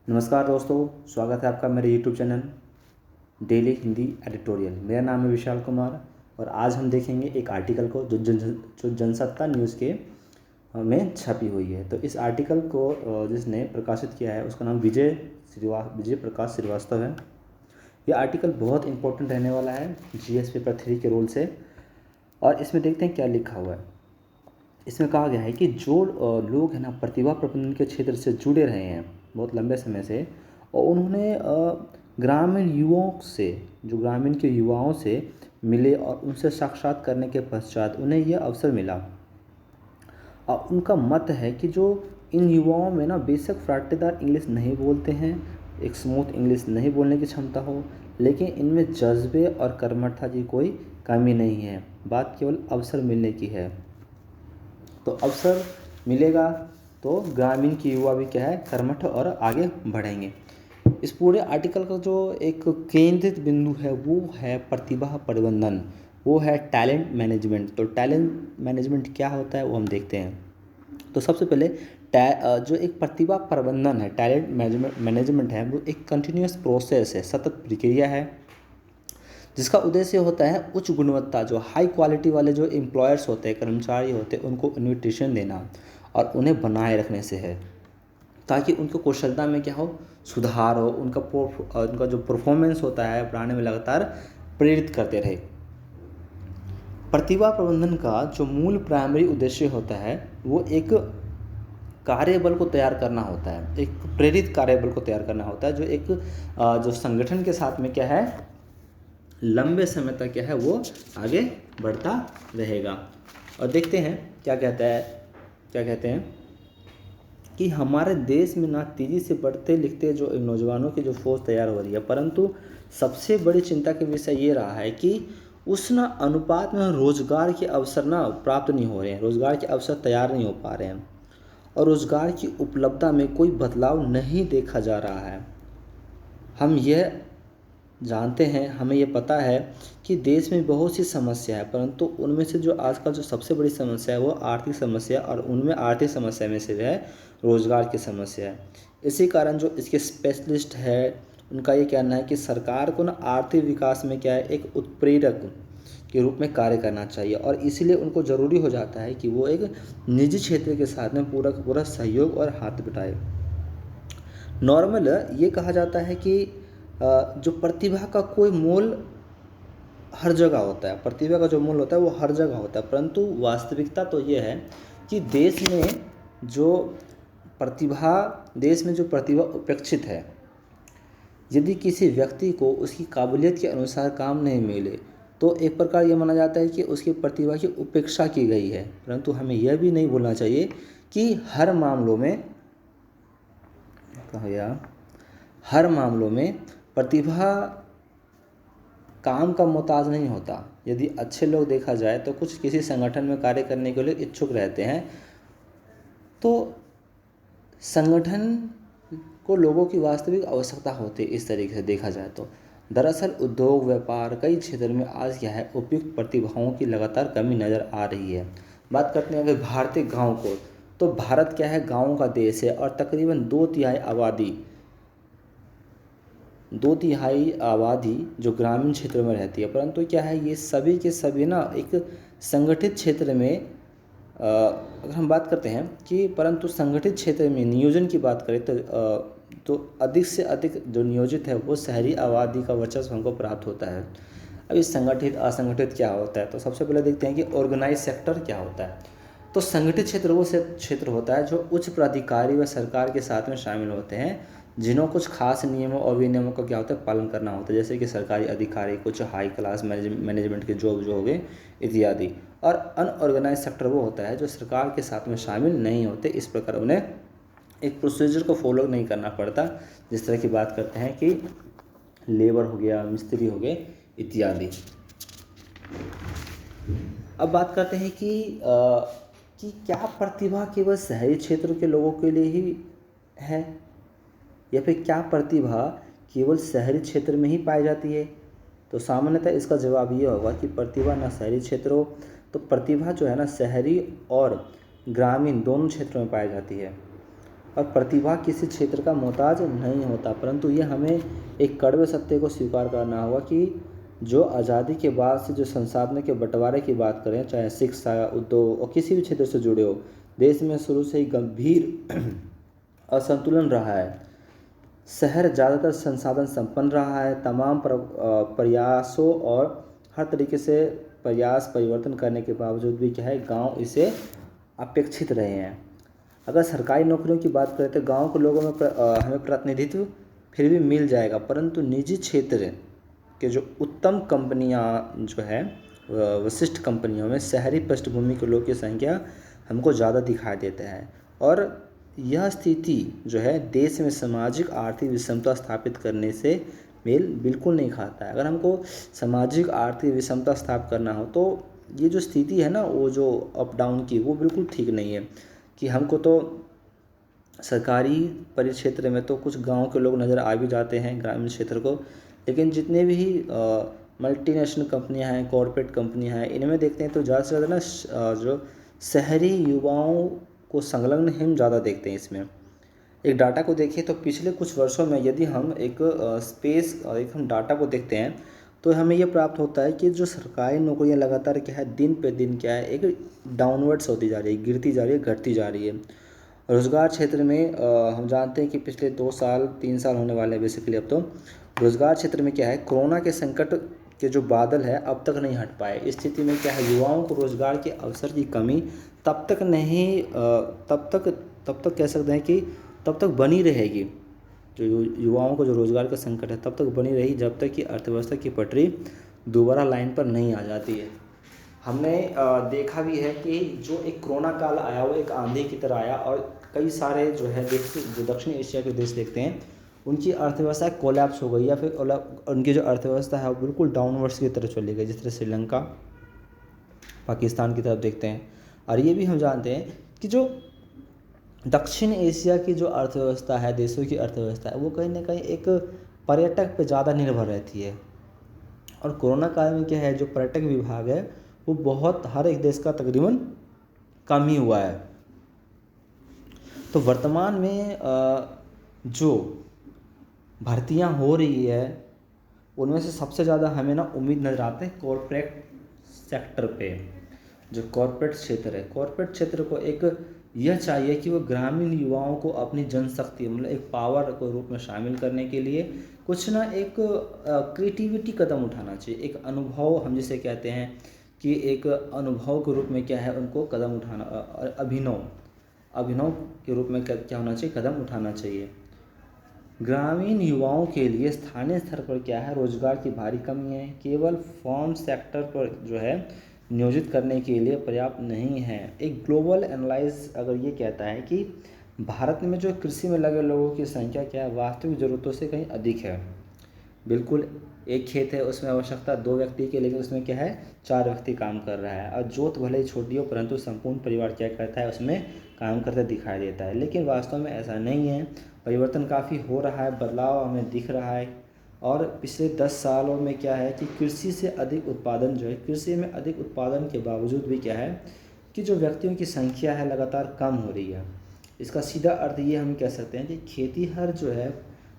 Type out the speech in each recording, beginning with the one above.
नमस्कार दोस्तों, स्वागत है आपका मेरे YouTube channel daily Hindi editorial. मेरा नाम है विशाल कुमार और आज हम देखेंगे एक आर्टिकल को जो जनसत्ता न्यूज़ के में छपी हुई है। तो इस आर्टिकल को जिसने प्रकाशित किया है उसका नाम विजय प्रकाश श्रीवास्तव है। यह आर्टिकल बहुत इंपॉर्टेंट रहने वाला है जीएस पेपर 3 के रोल से। और इसमें देखते हैं क्या लिखा हुआ है। इसमें कहा गया है कि जो लोग हैं ना प्रतिभा प्रबंधन के क्षेत्र से जुड़े रहे हैं बहुत लंबे समय से, और उन्होंने ग्रामीण युवाओं से ग्रामीण के युवाओं से मिले और उनसे साक्षात करने के पश्चात उन्हें यह अवसर मिला। और उनका मत है कि जो इन युवाओं में ना बेशक फराटेदार इंग्लिश नहीं बोलते हैं, एक स्मूथ इंग्लिश नहीं बोलने की क्षमता हो, लेकिन इनमें जज्बे और कर्मठता की कोई कमी नहीं है। बात केवल अवसर मिलने की है। तो अवसर मिलेगा तो ग्रामीण के युवा भी क्या है, कर्मठ और आगे बढ़ेंगे। इस पूरे आर्टिकल का जो एक केंद्रित बिंदु है वो है प्रतिभा प्रबंधन, वो है टैलेंट मैनेजमेंट। तो टैलेंट मैनेजमेंट क्या होता है वो हम देखते हैं। तो सबसे पहले जो एक प्रतिभा प्रबंधन है, टैलेंट मैनेजमेंट है, वो एक कंटिन्यूस प्रोसेस है, सतत प्रक्रिया है, जिसका उद्देश्य होता है उच्च गुणवत्ता, जो हाई क्वालिटी वाले जो एम्प्लॉयर्स होते हैं, कर्मचारी होते हैं, उनको इन्विटेशन देना और उन्हें बनाए रखने से है, ताकि उनको कौशलता में क्या हो, सुधार हो, उनका जो परफॉर्मेंस होता है बढ़ाने में लगातार प्रेरित करते रहे। प्रतिभा प्रबंधन का जो मूल प्राइमरी उद्देश्य होता है वो एक कार्यबल को तैयार करना होता है, एक प्रेरित कार्यबल को तैयार करना होता है, जो एक जो संगठन के साथ में क्या है, लंबे समय तक क्या है वो आगे बढ़ता रहेगा। और देखते हैं क्या कहते हैं कि हमारे देश में ना तेज़ी से बढ़ते लिखते जो नौजवानों की जो फौज तैयार हो रही है, परंतु सबसे बड़ी चिंता का विषय ये रहा है कि उस ना अनुपात में रोजगार के अवसर ना प्राप्त नहीं हो रहे हैं, रोजगार के अवसर तैयार नहीं हो पा रहे हैं और रोजगार की उपलब्धता में कोई बदलाव नहीं देखा जा रहा है। हम यह जानते हैं, हमें ये पता है कि देश में बहुत सी समस्या है, परंतु उनमें से जो आजकल जो सबसे बड़ी समस्या है वो आर्थिक समस्या, और उनमें आर्थिक समस्या में से है रोजगार की समस्या है। इसी कारण जो इसके स्पेशलिस्ट है उनका ये कहना है कि सरकार को ना आर्थिक विकास में क्या है, एक उत्प्रेरक के रूप में कार्य करना चाहिए, और इसीलिए उनको ज़रूरी हो जाता है कि वो एक निजी क्षेत्र के साथ में पूरा का पूरा सहयोग और हाथ बटाए। नॉर्मल ये कहा जाता है कि जो प्रतिभा का कोई मोल हर जगह होता है, प्रतिभा का जो मोल होता है वो हर जगह होता है, परंतु वास्तविकता तो ये है कि देश में जो प्रतिभा उपेक्षित है, यदि किसी व्यक्ति को उसकी काबिलियत के अनुसार काम नहीं मिले तो एक प्रकार ये माना जाता है कि उसकी प्रतिभा की उपेक्षा की गई है। परंतु हमें यह भी नहीं भूलना चाहिए कि हर मामलों में प्रतिभा काम का मोहताज नहीं होता। यदि अच्छे लोग देखा जाए तो कुछ किसी संगठन में कार्य करने के लिए इच्छुक रहते हैं, तो संगठन को लोगों की वास्तविक आवश्यकता होती है। इस तरीके से देखा जाए तो दरअसल उद्योग व्यापार कई क्षेत्रों में आज क्या है, उपयुक्त प्रतिभाओं की लगातार कमी नज़र आ रही है। बात करते हैं अगर भारतीय गाँव को, तो भारत क्या है, गाँवों का देश है और तकरीबन 2/3 आबादी जो ग्रामीण क्षेत्रों में रहती है। परंतु क्या है, ये सभी के सभी ना एक संगठित क्षेत्र में अगर हम बात करते हैं कि परंतु संगठित क्षेत्र में नियोजन की बात करें तो अधिक से अधिक जो नियोजित है वो शहरी आबादी का वर्चस्व हमको प्राप्त होता है। अब इस संगठित असंगठित क्या होता है, तो सबसे पहले देखते हैं कि ऑर्गेनाइज सेक्टर क्या होता है। तो संगठित क्षेत्र वो क्षेत्र होता है जो उच्च प्राधिकारी व सरकार के साथ में शामिल होते हैं, जिन्हों कुछ खास नियमों और विनियमों का क्या होता है, पालन करना होता है, जैसे कि सरकारी अधिकारी, कुछ हाई क्लास मैनेजमेंट के जॉब जो हो गए इत्यादि। और अनऑर्गेनाइज सेक्टर वो होता है जो सरकार के साथ में शामिल नहीं होते, इस प्रकार उन्हें एक प्रोसीजर को फॉलो नहीं करना पड़ता। जिस तरह की बात करते हैं कि लेबर हो गया, मिस्त्री हो गए इत्यादि। अब बात करते हैं कि क्या प्रतिभा केवल शहरी क्षेत्र के लोगों के लिए ही है, या फिर क्या प्रतिभा केवल शहरी क्षेत्र में ही पाई जाती है। तो सामान्यतः इसका जवाब ये होगा कि प्रतिभा ना शहरी क्षेत्र हो, तो प्रतिभा जो है ना शहरी और ग्रामीण दोनों क्षेत्रों में पाई जाती है। और प्रतिभा किसी क्षेत्र का मोहताज नहीं होता, परंतु ये हमें एक कड़वे सत्य को स्वीकार करना होगा कि जो आज़ादी के बाद से जो संसाधनों के बंटवारे की बात करें, चाहे शिक्षा, उद्योग और किसी भी क्षेत्र से जुड़े हो, देश में शुरू से ही गंभीर असंतुलन रहा है। शहर ज़्यादातर संसाधन संपन्न रहा है। तमाम प्रयासों और हर तरीके से प्रयास परिवर्तन करने के बावजूद भी क्या है, गांव इसे अपेक्षित रहे हैं। अगर सरकारी नौकरियों की बात करें तो गांव के लोगों में हमें प्रतिनिधित्व फिर भी मिल जाएगा, परंतु निजी क्षेत्र के जो उत्तम कंपनियां जो है, विशिष्ट कंपनियों में शहरी पृष्ठभूमि के लोगों की संख्या हमको ज़्यादा दिखाई देता है। और यह स्थिति जो है देश में सामाजिक आर्थिक विषमता स्थापित करने से मेल बिल्कुल नहीं खाता है। अगर हमको सामाजिक आर्थिक विषमता स्थापित करना हो तो ये जो स्थिति है ना, वो जो अप डाउन की, वो बिल्कुल ठीक नहीं है। कि हमको तो सरकारी परिक्षेत्र में तो कुछ गांव के लोग नज़र आ भी जाते हैं ग्रामीण क्षेत्र को, लेकिन जितने भी मल्टीनेशनल कंपनियां हैं, कॉरपोरेट कंपनियां हैं, इनमें देखते हैं तो ज़्यादा से ज़्यादा ना जो शहरी युवाओं को संलग्न हम ज़्यादा देखते हैं इसमें। एक डाटा को देखिए तो पिछले कुछ वर्षों में यदि हम एक स्पेस और एक हम डाटा को देखते हैं तो हमें ये प्राप्त होता है कि जो सरकारी नौकरियां लगातार क्या है, दिन पे दिन क्या है, एक डाउनवर्ड्स होती जा रही है, गिरती जा रही है, घटती जा रही है। रोज़गार क्षेत्र में हम जानते हैं कि पिछले 2 साल 3 साल होने वाले हैं बेसिकली। अब तो रोज़गार क्षेत्र में क्या है, कोरोना के संकट के जो बादल है अब तक नहीं हट पाए। इस स्थिति में क्या है, युवाओं को रोज़गार के अवसर की कमी तब तक नहीं तब तक कह सकते हैं कि तब तक बनी रहेगी। जो युवाओं को जो रोज़गार का संकट है तब तक बनी रही जब तक कि अर्थव्यवस्था की पटरी दोबारा लाइन पर नहीं आ जाती है। हमने देखा भी है कि जो एक कोरोना काल आया वो एक आंधी की तरह आया और कई सारे जो है देश, जो दक्षिण एशिया के देश देखते हैं, उनकी अर्थव्यवस्था कोलैप्स हो गई या फिर उनकी जो अर्थव्यवस्था है वो बिल्कुल डाउनवर्ड्स की तरफ चली गई, जिस तरह श्रीलंका, पाकिस्तान की तरफ देखते हैं। और ये भी हम जानते हैं कि जो दक्षिण एशिया की जो अर्थव्यवस्था है, देशों की अर्थव्यवस्था है, वो कहीं ना कहीं एक पर्यटक पर ज़्यादा निर्भर रहती है। और कोरोना काल में क्या है, जो पर्यटक विभाग है वो बहुत हर एक देश का तकरीबन कम ही हुआ है। तो वर्तमान में जो भर्तियां हो रही है उनमें से सबसे ज़्यादा हमें ना उम्मीद नज़र आते हैं कॉरपोरेट सेक्टर पे। जो कॉरपोरेट क्षेत्र है, कॉरपोरेट क्षेत्र को एक यह चाहिए कि वो ग्रामीण युवाओं को अपनी जनशक्ति मतलब एक पावर को रूप में शामिल करने के लिए कुछ ना एक क्रिएटिविटी कदम उठाना चाहिए। एक अनुभव हम जिसे कहते हैं कि एक अनुभव के रूप में क्या है, उनको कदम उठाना, अभिनव के रूप में क्या होना चाहिए, कदम उठाना चाहिए। ग्रामीण युवाओं के लिए स्थानीय स्तर पर क्या है, रोजगार की भारी कमी है। केवल फॉर्म सेक्टर पर जो है नियोजित करने के लिए पर्याप्त नहीं है। एक ग्लोबल एनालाइज अगर ये कहता है कि भारत में जो कृषि में लगे लोगों की संख्या क्या है, वास्तविक ज़रूरतों से कहीं अधिक है। बिल्कुल एक खेत है, उसमें आवश्यकता 2 व्यक्ति की, लेकिन उसमें क्या है 4 व्यक्ति काम कर रहा है। और जोत भले ही छोटी हो परंतु संपूर्ण परिवार क्या करता है, उसमें काम करते दिखाई देता है। लेकिन वास्तव में ऐसा नहीं है। परिवर्तन काफ़ी हो रहा है, बदलाव हमें दिख रहा है। और पिछले 10 सालों में क्या है कि कृषि से अधिक उत्पादन जो है, कृषि में अधिक उत्पादन के बावजूद भी क्या है कि जो व्यक्तियों की संख्या है लगातार कम हो रही है। इसका सीधा अर्थ ये हम कह सकते हैं कि खेतीहर जो है,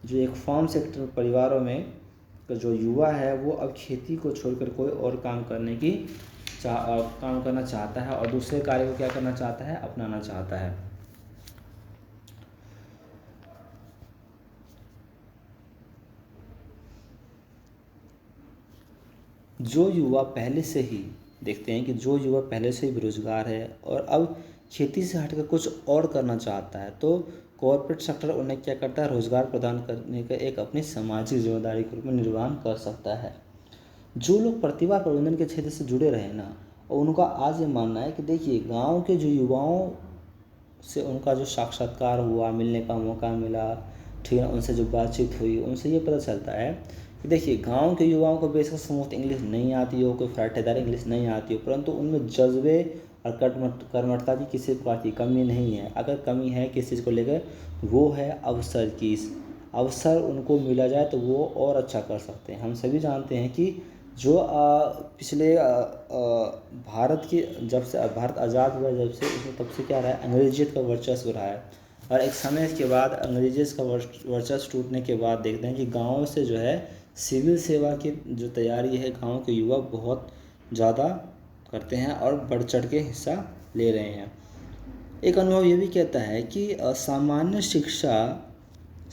जो एक फार्म सेक्टर परिवारों में जो युवा है वो अब खेती को छोड़कर कोई और काम करना चाहता है और दूसरे कार्य को क्या करना चाहता है, अपनाना चाहता है। जो युवा पहले से ही देखते हैं कि जो युवा पहले से ही बेरोजगार है और अब खेती से हटकर कुछ और करना चाहता है, तो कॉरपोरेट सेक्टर उन्हें क्या करता है, रोजगार प्रदान करने का एक अपनी सामाजिक जिम्मेदारी के रूप में निर्वहन कर सकता है। जो लोग प्रतिभा प्रबंधन के क्षेत्र से जुड़े रहे ना, और उनका आज ये मानना है कि देखिए गांव के जो युवाओं से उनका जो साक्षात्कार हुआ, मिलने का मौका मिला, ठीक है, उनसे जो बातचीत हुई, उनसे ये पता चलता है कि देखिए गांव के युवाओं को बेशक समूह इंग्लिश नहीं आती हो, कोई फराटेदार इंग्लिश नहीं आती हो, परंतु उनमें जज्बे और कर्मठता की किसी प्रकार की कमी नहीं है। अगर कमी है किस चीज़ को लेकर, वो है अवसर की। अवसर उनको मिला जाए तो वो और अच्छा कर सकते हैं। हम सभी जानते हैं कि जो पिछले भारत की जब से भारत आज़ाद हुआ, जब से उसमें तब से क्या रहा है, अंग्रेजियत का वर्चस्व रहा है। और एक समय के बाद अंग्रेजी का वर्चस्व टूटने के बाद देखते हैं कि गाँव से जो है सिविल सेवा की जो तैयारी है गाँव के युवा बहुत ज़्यादा करते हैं और बढ़ चढ़ के हिस्सा ले रहे हैं। एक अनुभव ये भी कहता है कि सामान्य शिक्षा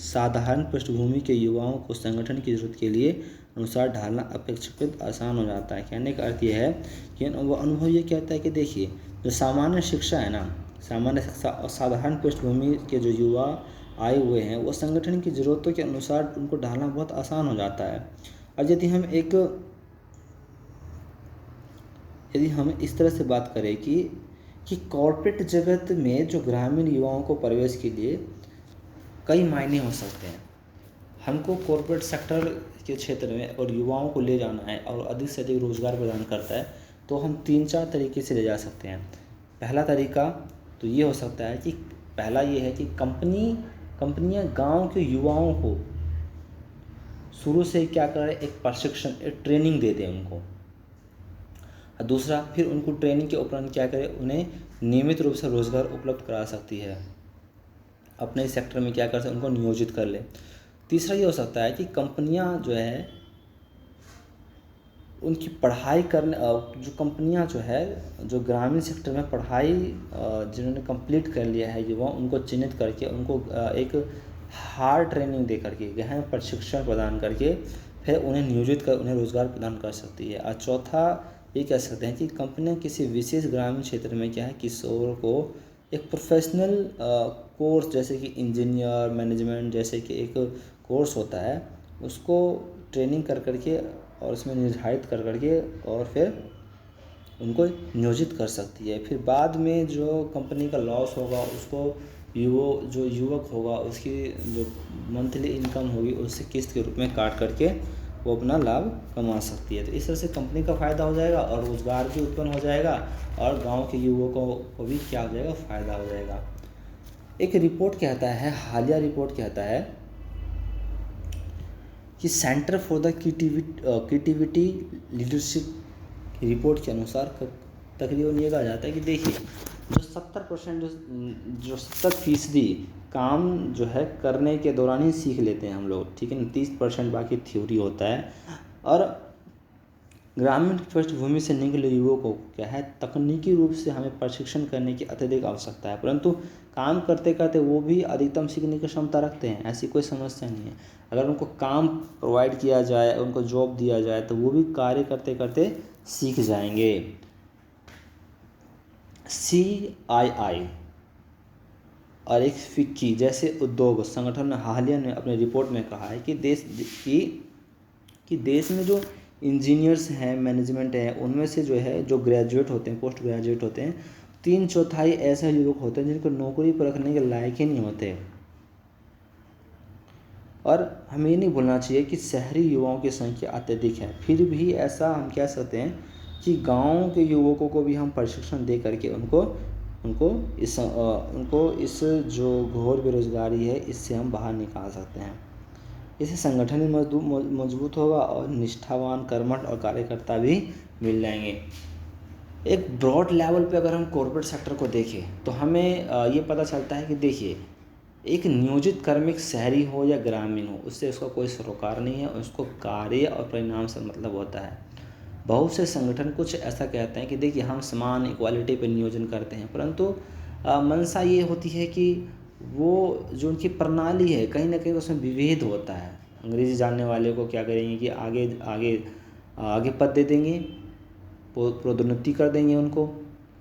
साधारण पृष्ठभूमि के युवाओं को संगठन की जरूरत के लिए अनुसार ढालना अपेक्षाकृत आसान हो जाता है। कहने का अर्थ यह है कि वो अनुभव ये कहता है कि देखिए, जो सामान्य शिक्षा है ना, सामान्य शिक्षा और साधारण पृष्ठभूमि के जो युवा आए हुए हैं वो संगठन की ज़रूरतों के अनुसार उनको ढालना बहुत आसान हो जाता है। और यदि हम इस तरह से बात करें कि कॉर्पोरेट जगत में जो ग्रामीण युवाओं को प्रवेश के लिए कई मायने हो सकते हैं। हमको कॉर्पोरेट सेक्टर के क्षेत्र में और युवाओं को ले जाना है और अधिक से अधिक रोज़गार प्रदान करता है, तो हम 3-4 तरीके से ले जा सकते हैं। पहला तरीका तो ये हो सकता है कि पहला ये है कि कंपनियां गांव के युवाओं को शुरू से क्या करें, एक प्रशिक्षण, एक ट्रेनिंग दे दें उनको। और दूसरा, फिर उनको ट्रेनिंग के उपरांत क्या करें, उन्हें नियमित रूप से रोज़गार उपलब्ध करा सकती है, अपने सेक्टर में क्या कर सकते उनको नियोजित कर ले। तीसरा ये हो सकता है कि कंपनियां जो है उनकी पढ़ाई करने, जो कंपनियां जो है जो ग्रामीण सेक्टर में पढ़ाई जिन्होंने कंप्लीट कर लिया है युवा, उनको चिन्हित करके उनको एक हार्ड ट्रेनिंग दे करके, गहन प्रशिक्षण प्रदान करके फिर उन्हें नियोजित कर उन्हें रोज़गार प्रदान कर सकती है। और चौथा ये कह सकते हैं कि कंपनियां किसी विशेष ग्रामीण क्षेत्र में क्या है, किशोर को एक प्रोफेशनल कोर्स जैसे कि इंजीनियर मैनेजमेंट जैसे कि एक कोर्स होता है, उसको ट्रेनिंग कर करके और उसमें निर्धारित कर करके और फिर उनको नियोजित कर सकती है। फिर बाद में जो कंपनी का लॉस होगा उसको जो युवक होगा उसकी जो मंथली इनकम होगी उससे किस्त के रूप में काट करके वो अपना लाभ कमा सकती है। तो इस तरह से कंपनी का फ़ायदा हो जाएगा और रोज़गार भी उत्पन्न हो जाएगा और गांव के युवकों को भी क्या हो जाएगा, फ़ायदा हो जाएगा। एक रिपोर्ट कहता है, हालिया रिपोर्ट कहता है कि centre for the creativity leadership report के अनुसार तकरीबन ये कहा जाता है कि देखिए, जो 70% जो 70% काम जो है करने के दौरान ही सीख लेते हैं हम लोग, ठीक है ना, 30% बाकी थ्योरी होता है। और ग्रामीण पृष्ठभूमि से निकले युवकों को क्या है, तकनीकी रूप से हमें प्रशिक्षण करने की अत्यधिक आवश्यकता है, परंतु काम करते करते वो भी अधिकतम सीखने की क्षमता रखते हैं, ऐसी कोई समस्या नहीं है। अगर उनको काम प्रोवाइड किया जाए, उनको जॉब दिया जाए तो वो भी कार्य करते करते सीख जाएंगे। CII और एक फिक्की जैसे उद्योग संगठन ने हालिया में अपने रिपोर्ट में कहा है कि देश में जो इंजीनियर्स हैं, मैनेजमेंट है, उनमें से जो है जो ग्रेजुएट होते हैं, पोस्ट ग्रेजुएट होते हैं, 3/4 ऐसे युवक होते हैं जिनको नौकरी पर रखने के लायक ही नहीं होते। और हमें ये नहीं भूलना चाहिए कि शहरी युवाओं की संख्या अत्यधिक है, फिर भी ऐसा हम कह सकते हैं कि गाँव के युवकों को भी हम प्रशिक्षण दे करके उनको इस जो घोर बेरोजगारी है इससे हम बाहर निकाल सकते हैं। इससे संगठन भी मजबूत होगा और निष्ठावान, कर्मठ और कार्यकर्ता भी मिल जाएंगे। एक ब्रॉड लेवल पे अगर हम कॉर्पोरेट सेक्टर को देखें तो हमें ये पता चलता है कि देखिए, एक नियोजित कार्मिक शहरी हो या ग्रामीण हो, उससे उसका कोई सरोकार नहीं है, उसको कार्य और परिणाम से मतलब होता है। बहुत से संगठन कुछ ऐसा कहते हैं कि देखिए हम समान इक्वालिटी पर नियोजन करते हैं, परंतु मंशा ये होती है कि वो जो उनकी प्रणाली है कहीं ना कहीं उसमें विभेद होता है। अंग्रेजी जानने वाले को क्या करेंगे कि आगे पद दे देंगे, पदोन्नति कर देंगे उनको,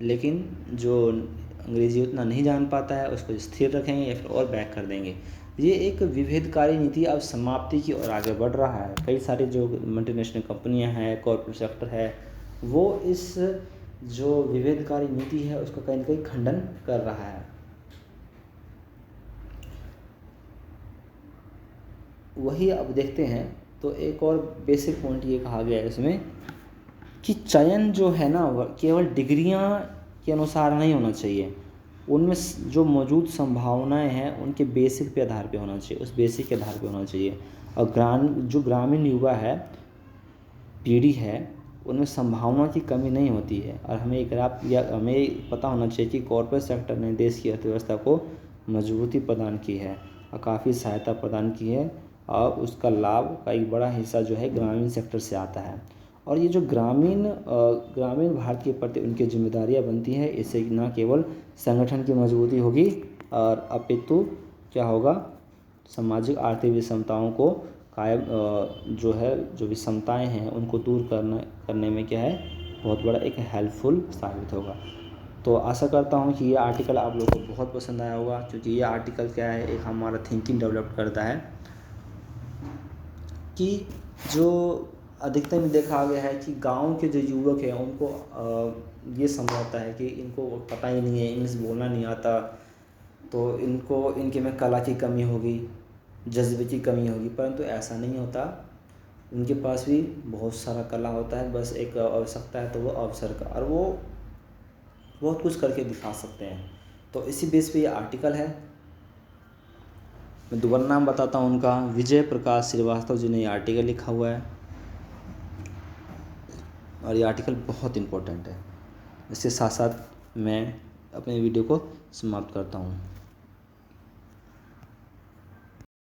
लेकिन जो अंग्रेजी उतना नहीं जान पाता है उसको स्थिर रखेंगे या फिर और बैक कर देंगे। ये एक विभेदकारी नीति अब समाप्ति की ओर आगे बढ़ रहा है। कई सारी जो मल्टीनेशनल कंपनियां हैं, कॉर्पोरेट सेक्टर है, वो इस जो विभेदकारी नीति है उसका कहीं ना कहीं खंडन कर रहा है। वही अब देखते हैं तो एक और बेसिक पॉइंट ये कहा गया है इसमें कि चयन जो है ना केवल डिग्रियां के अनुसार नहीं होना चाहिए, उनमें जो मौजूद संभावनाएं हैं उनके बेसिक पे आधार पे होना चाहिए, उस बेसिक के आधार पे होना चाहिए। और जो ग्रामीण युवा है, पीढ़ी है, उनमें संभावना की कमी नहीं होती है। और हमें पता होना चाहिए कि कॉर्पोरेट सेक्टर ने देश की अर्थव्यवस्था को मजबूती प्रदान की है और काफ़ी सहायता प्रदान की है, और उसका लाभ का एक बड़ा हिस्सा जो है ग्रामीण सेक्टर से आता है। और ये जो ग्रामीण भारत के प्रति उनकी जिम्मेदारियां बनती है, इससे न केवल संगठन की मजबूती होगी और अपितु क्या होगा, सामाजिक आर्थिक विषमताओं को कायम जो विषमताएं हैं उनको दूर करने में क्या है, बहुत बड़ा एक हेल्पफुल साबित होगा। तो आशा करता हूँ कि ये आर्टिकल आप लोगों को बहुत पसंद आया होगा, क्योंकि ये आर्टिकल क्या है, एक हमारा थिंकिंग डेवलप करता है कि जो अधिकतर देखा गया है कि गांव के जो युवक हैं उनको ये समझाता है कि इनको पता ही नहीं है, इंग्लिश बोलना नहीं आता, तो इनके में कला की कमी होगी, जज्बे की कमी होगी, परंतु ऐसा नहीं होता। उनके पास भी बहुत सारा कला होता है, बस एक आवश्यकता है तो वो अवसर का, और वो बहुत कुछ करके दिखा सकते हैं। तो इसी बेस पे ये आर्टिकल है। मैं दोबारा नाम बताता हूँ उनका, विजय प्रकाश श्रीवास्तव जी ने ये आर्टिकल लिखा हुआ है, और ये आर्टिकल बहुत इम्पोर्टेंट है। इसके साथ साथ मैं अपने वीडियो को समाप्त करता हूँ।